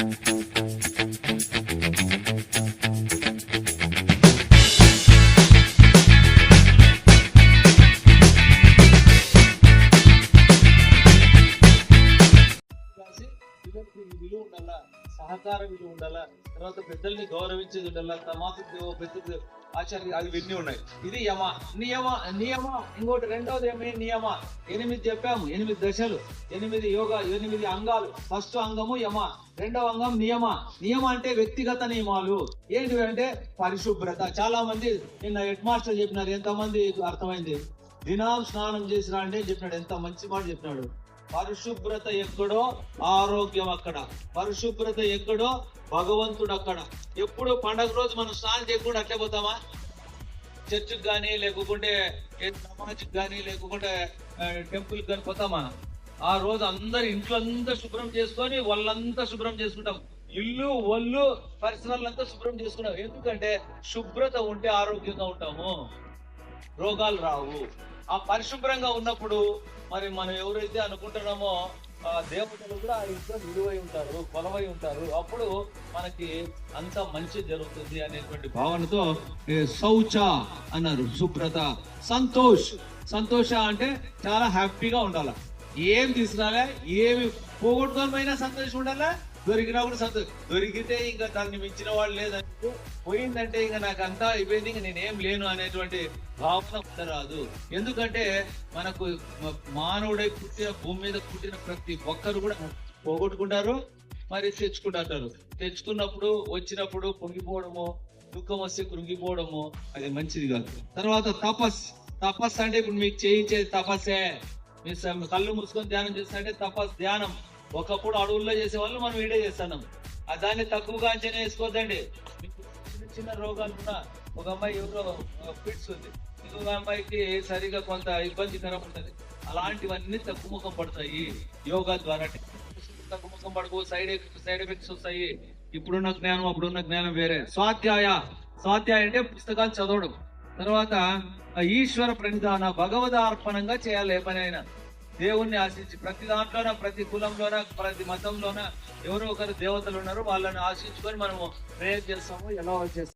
విలువ ఉండాలా, సహకార విలువ ఉండాలా, తర్వాత పెద్దల్ని గౌరవించేది ఉండాలా, తమాకు పెద్ద ఆచార్య అది ఇవన్నీ ఉన్నాయి. ఇది యమ నియమ. ఇంకోటి రెండవది ఏమి నియమ. 8 చెప్పాము, 8 దశలు, 8 యోగా, 8 అంగాలు. ఫస్ట్ అంగము యమ, రెండవ అంగం నియమ అంటే వ్యక్తిగత నియమాలు. ఏంటివి అంటే పరిశుభ్రత. చాలా మంది నిన్న హెడ్ మాస్టర్ చెప్పినారు, ఎంతమంది అర్థమైంది? దినం స్నానం చేసిరా అంటే చెప్పినాడు, ఎంత మంచి మాట చెప్పినాడు. పరిశుభ్రత ఎక్కడో ఆరోగ్యం అక్కడ, పరిశుభ్రత ఎక్కడో భగవంతుడు అక్కడ. ఎప్పుడు పండగ రోజు మనం స్నానం చేయకుండా అట్లే పోతామా? చర్చికి కానీ, లేకుంటే సమాజ్కి కానీ, లేకుంటే టెంపుల్కి కానీ పోతామా? ఆ రోజు అందరు ఇంట్లో అంతా శుభ్రం చేసుకొని వాళ్ళంతా శుభ్రం చేసుకుంటాం. ఇల్లు ఒళ్ళు పరిసరాలంతా శుభ్రం చేసుకుంటాం. ఎందుకంటే శుభ్రత ఉంటే ఆరోగ్యంగా ఉంటాము, రోగాలు రావు. ఆ పరిశుభ్రంగా ఉన్నప్పుడు మరి మనం ఎవరైతే అనుకుంటున్నామో దేవతలు కూడా ఆ ఇంట్లో నిలువై ఉంటారు, కొలవై ఉంటారు. అప్పుడు మనకి అంత మంచి జరుగుతుంది అనేటువంటి భావనతో శౌచ అన్నారు. శుభ్రత. సంతోష అంటే చాలా హ్యాపీగా ఉండాలి. ఏం తీసుకురాలే, ఏమి పోగొట్టుకోకపోయినా సంతోషం ఉండాలా, దొరికినప్పుడు సంతోషం. దొరికితే ఇంకా దాన్ని మించిన వాళ్ళు లేదంటే, పోయిందంటే ఇంకా నాకు అంతా అయిపోయింది, ఇంకా నేనేం లేను అనేటువంటి భావన రాదు. ఎందుకంటే మనకు మానవుడై పుట్టిన భూమి మీద పుట్టిన ప్రతి ఒక్కరు కూడా పోగొట్టుకుంటారు, మరి తెచ్చుకుంటారు. తెచ్చుకున్నప్పుడు వచ్చినప్పుడు పొంగిపోవడము, దుఃఖం వస్తే కృంగిపోవడము అది మంచిది కాదు. తర్వాత తపస్సు అంటే ఇప్పుడు మీకు చేయించేది తపస్సే. మీరు కళ్ళు మూసుకొని ధ్యానం చేస్తారంటే ధ్యానం. ఒకప్పుడు అడవుల్లో చేసే వాళ్ళు మనం ఈడే చేస్తున్నాం. దాన్ని తక్కువగా అంచనా వేసుకోవద్దండి. మీకు చిన్న రోగాలు ఉన్నా, ఒక అమ్మాయి ఎవరో ఫిట్స్ ఉంది, ఇంకొక అమ్మాయికి సరిగా కొంత ఇబ్బందికరం ఉంటుంది. అలాంటివన్నీ తక్కువ ముఖం పడతాయి యోగా ద్వారా. తక్కువ ముఖం పడకు, సైడ్ ఎఫెక్ట్స్ వస్తాయి. ఇప్పుడున్న జ్ఞానం అప్పుడున్న జ్ఞానం వేరే. స్వాధ్యాయ అంటే పుస్తకాలు చదవడం. తర్వాత ఈశ్వర ప్రణిధాన, భగవదార్పణంగా చేయాలి. ఏ పనైనా దేవుణ్ణి ఆశించి, ప్రతి దాంట్లోన, ప్రతి కులంలోన, ప్రతి మతంలోన ఎవరో ఒకరు దేవతలు ఉన్నారు, వాళ్ళని ఆశించుకొని మనము ప్రేయర్ చేస్తాము, ఎలా చేస్తాము.